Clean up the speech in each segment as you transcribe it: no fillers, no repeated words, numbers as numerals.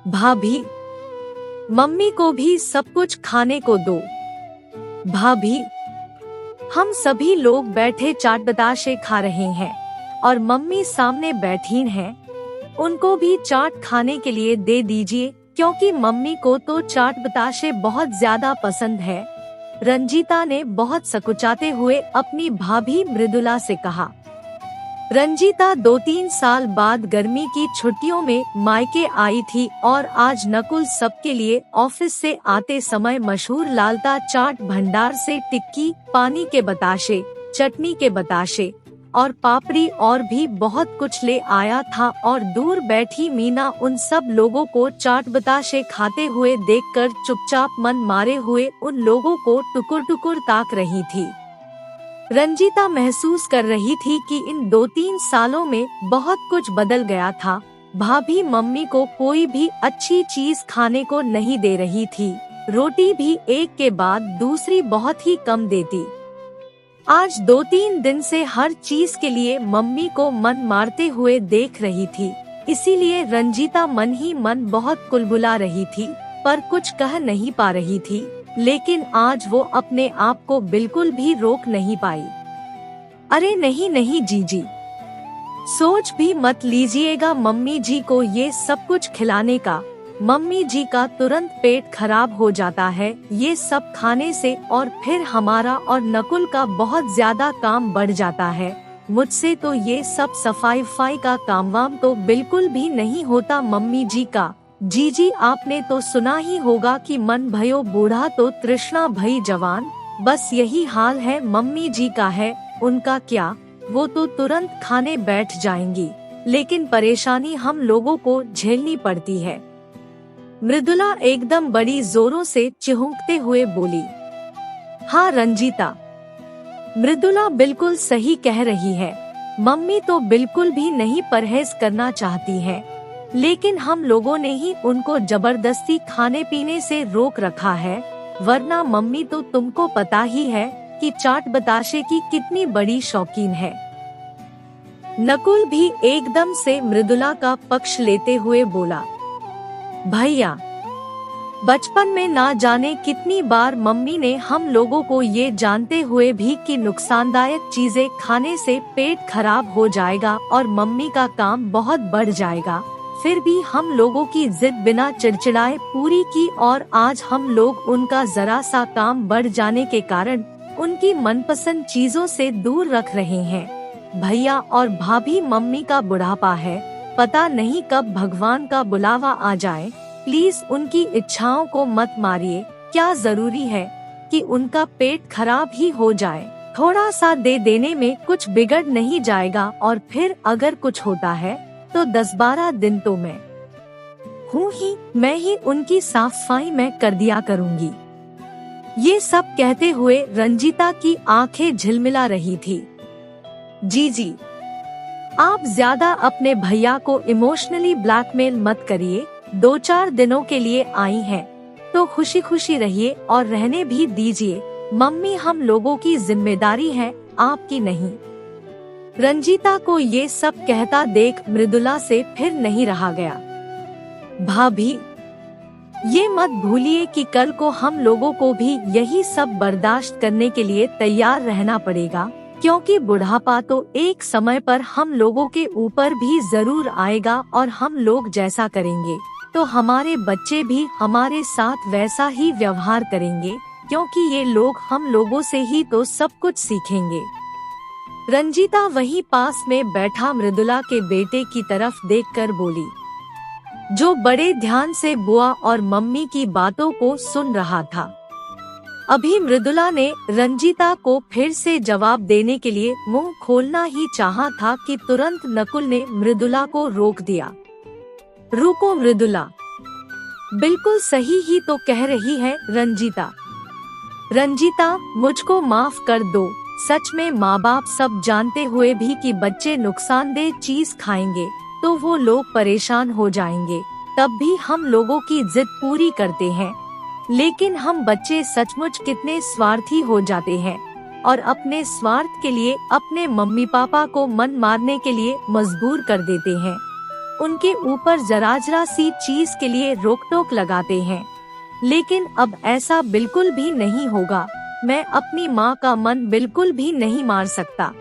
भाभी, मम्मी को भी सब कुछ खाने को दो। भाभी, हम सभी लोग बैठे चाट बताशे खा रहे हैं और मम्मी सामने बैठी हैं, उनको भी चाट खाने के लिए दे दीजिए क्योंकि मम्मी को तो चाट बताशे बहुत ज्यादा पसंद है। रंजीता ने बहुत सकुचाते हुए अपनी भाभी मृदुला से कहा। रंजीता 2-3 साल बाद गर्मी की छुट्टियों में मायके आई थी और आज नकुल सबके लिए ऑफिस से आते समय मशहूर लालता चाट भंडार से टिक्की, पानी के बताशे, चटनी के बताशे और पापड़ी और भी बहुत कुछ ले आया था और दूर बैठी मीना उन सब लोगों को चाट बताशे खाते हुए देखकर चुपचाप मन मारे हुए उन लोगों को टुकुर टुकुर ताक रही थी। रंजीता महसूस कर रही थी कि इन 2-3 सालों में बहुत कुछ बदल गया था। भाभी मम्मी को कोई भी अच्छी चीज खाने को नहीं दे रही थी, रोटी भी एक के बाद दूसरी बहुत ही कम देती। आज 2-3 दिन से हर चीज के लिए मम्मी को मन मारते हुए देख रही थी, इसीलिए रंजीता मन ही मन बहुत कुलबुला रही थी पर कुछ कह नहीं पा रही थी। लेकिन आज वो अपने आप को बिल्कुल भी रोक नहीं पाई। अरे नहीं नहीं जीजी, सोच भी मत लीजिएगा मम्मी जी को ये सब कुछ खिलाने का। मम्मी जी का तुरंत पेट खराब हो जाता है ये सब खाने से और फिर हमारा और नकुल का बहुत ज्यादा काम बढ़ जाता है। मुझसे तो ये सब सफाई का काम वाम तो बिल्कुल भी नहीं होता मम्मी जी का। जीजी आपने तो सुना ही होगा कि मन भयो बूढ़ा तो तृष्णा भई जवान, बस यही हाल है मम्मी जी का है। उनका क्या, वो तो तुरंत खाने बैठ जाएंगी, लेकिन परेशानी हम लोगों को झेलनी पड़ती है। मृदुला एकदम बड़ी जोरों से चिहुकते हुए बोली। हाँ रंजीता, मृदुला बिल्कुल सही कह रही है। मम्मी तो बिल्कुल भी नहीं परहेज करना चाहती है, लेकिन हम लोगों ने ही उनको जबरदस्ती खाने पीने से रोक रखा है, वरना मम्मी तो तुमको पता ही है कि चाट बताशे की कितनी बड़ी शौकीन है। नकुल भी एकदम से मृदुला का पक्ष लेते हुए बोला। भैया, बचपन में ना जाने कितनी बार मम्मी ने हम लोगों को ये जानते हुए भी कि नुकसानदायक चीजें खाने से पेट खराब हो जाएगा और मम्मी का काम बहुत बढ़ जाएगा, फिर भी हम लोगों की जिद बिना चिड़चिड़ाए पूरी की और आज हम लोग उनका जरा सा काम बढ़ जाने के कारण उनकी मनपसंद चीजों से दूर रख रहे हैं। भैया और भाभी, मम्मी का बुढ़ापा है, पता नहीं कब भगवान का बुलावा आ जाए, प्लीज उनकी इच्छाओं को मत मारिए। क्या जरूरी है कि उनका पेट खराब ही हो जाए, थोड़ा सा दे देने में कुछ बिगड़ नहीं जाएगा और फिर अगर कुछ होता है तो 10-12 दिन तो मैं ही उनकी साफ सफाई मैं कर दिया करूँगी। ये सब कहते हुए रंजीता की आंखें झिलमिला रही थी। जी, आप ज्यादा अपने भैया को इमोशनली ब्लैकमेल मत करिए। 2-4 दिनों के लिए आई हैं, तो खुशी खुशी रहिए और रहने भी दीजिए। मम्मी हम लोगों की जिम्मेदारी है, आपकी नहीं। रंजीता को ये सब कहता देख मृदुला से फिर नहीं रहा गया। भाभी, ये मत भूलिए कि कल को हम लोगों को भी यही सब बर्दाश्त करने के लिए तैयार रहना पड़ेगा, क्योंकि बुढ़ापा तो एक समय पर हम लोगों के ऊपर भी जरूर आएगा और हम लोग जैसा करेंगे तो हमारे बच्चे भी हमारे साथ वैसा ही व्यवहार करेंगे, क्योंकि ये लोग हम लोगों से ही तो सब कुछ सीखेंगे। रंजीता वहीं पास में बैठा मृदुला के बेटे की तरफ देखकर बोली, जो बड़े ध्यान से बुआ और मम्मी की बातों को सुन रहा था। अभी मृदुला ने रंजीता को फिर से जवाब देने के लिए मुंह खोलना ही चाहा था कि तुरंत नकुल ने मृदुला को रोक दिया। रुको मृदुला, बिल्कुल सही ही तो कह रही है रंजीता। रंजीता, मुझको माफ कर दो, सच में माँ बाप सब जानते हुए भी कि बच्चे नुकसानदेह चीज खाएंगे तो वो लोग परेशान हो जाएंगे, तब भी हम लोगों की जिद पूरी करते हैं। लेकिन हम बच्चे सचमुच कितने स्वार्थी हो जाते हैं और अपने स्वार्थ के लिए अपने मम्मी पापा को मन मारने के लिए मजबूर कर देते हैं। उनके ऊपर जरा सी चीज के लिए रोक टोक लगाते हैं। लेकिन अब ऐसा बिल्कुल भी नहीं होगा। मैं अपनी माँ का मन बिल्कुल भी नहीं मार सकता।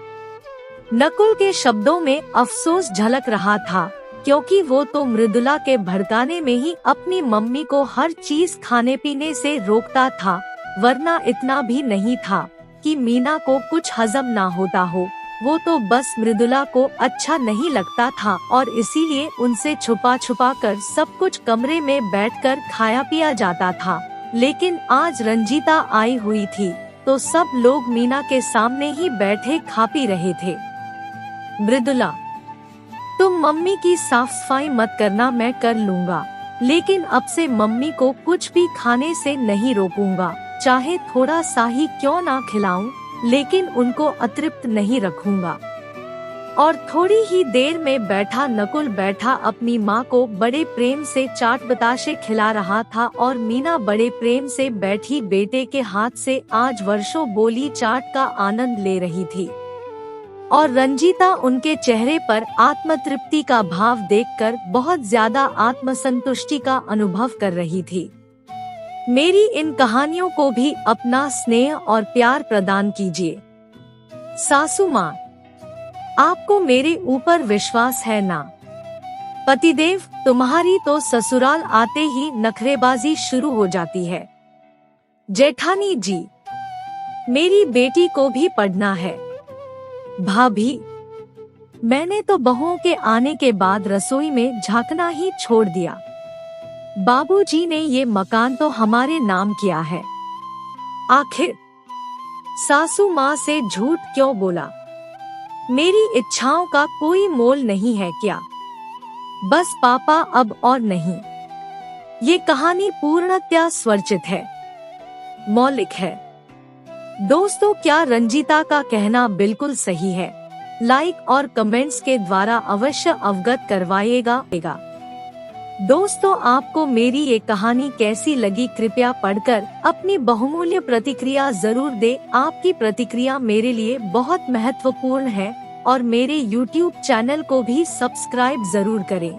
नकुल के शब्दों में अफसोस झलक रहा था, क्योंकि वो तो मृदुला के भड़काने में ही अपनी मम्मी को हर चीज खाने पीने से रोकता था, वरना इतना भी नहीं था कि मीना को कुछ हजम ना होता हो। वो तो बस मृदुला को अच्छा नहीं लगता था और इसीलिए उनसे छुपा छुपा कर सब कुछ कमरे में बैठकर खाया पिया जाता था। लेकिन आज रंजीता आई हुई थी तो सब लोग मीना के सामने ही बैठे खा पी रहे थे। मृदुला, तुम मम्मी की साफ सफाई मत करना, मैं कर लूँगा। लेकिन अब से मम्मी को कुछ भी खाने से नहीं रोकूंगा, चाहे थोड़ा सा ही क्यों ना खिलाऊं, लेकिन उनको अतृप्त नहीं रखूंगा। और थोड़ी ही देर में बैठा नकुल बैठा अपनी माँ को बड़े प्रेम से चाट बताशे खिला रहा था और मीना बड़े प्रेम से बैठी बेटे के हाथ से आज वर्षों बोली चाट का आनंद ले रही थी। और रंजीता उनके चेहरे पर आत्मतृप्ति का भाव देखकर बहुत ज्यादा आत्मसंतुष्टि का अनुभव कर रही थी। मेरी इन कहानियों को भी अपना स्नेह और प्यार प्रदान कीजिए। सासू माँ, आपको मेरे ऊपर विश्वास है ना? पतिदेव, तुम्हारी तो ससुराल आते ही नखरेबाजी शुरू हो जाती है। जेठानी जी, मेरी बेटी को भी पढ़ना है। भाभी, मैंने तो बहुओं के आने के बाद रसोई में झांकना ही छोड़ दिया। बाबूजी ने ये मकान तो हमारे नाम किया है। आखिर सासू माँ से झूठ क्यों बोला? मेरी इच्छाओं का कोई मोल नहीं है क्या? बस पापा अब और नहीं। ये कहानी पूर्णतया स्वरचित है, मौलिक है। दोस्तों, क्या रंजीता का कहना बिल्कुल सही है? लाइक और कमेंट्स के द्वारा अवश्य अवगत करवाइएगा। दोस्तों, आपको मेरी ये कहानी कैसी लगी कृपया पढ़कर अपनी बहुमूल्य प्रतिक्रिया जरूर दें। आपकी प्रतिक्रिया मेरे लिए बहुत महत्वपूर्ण है और मेरे YouTube चैनल को भी सब्सक्राइब जरूर करें।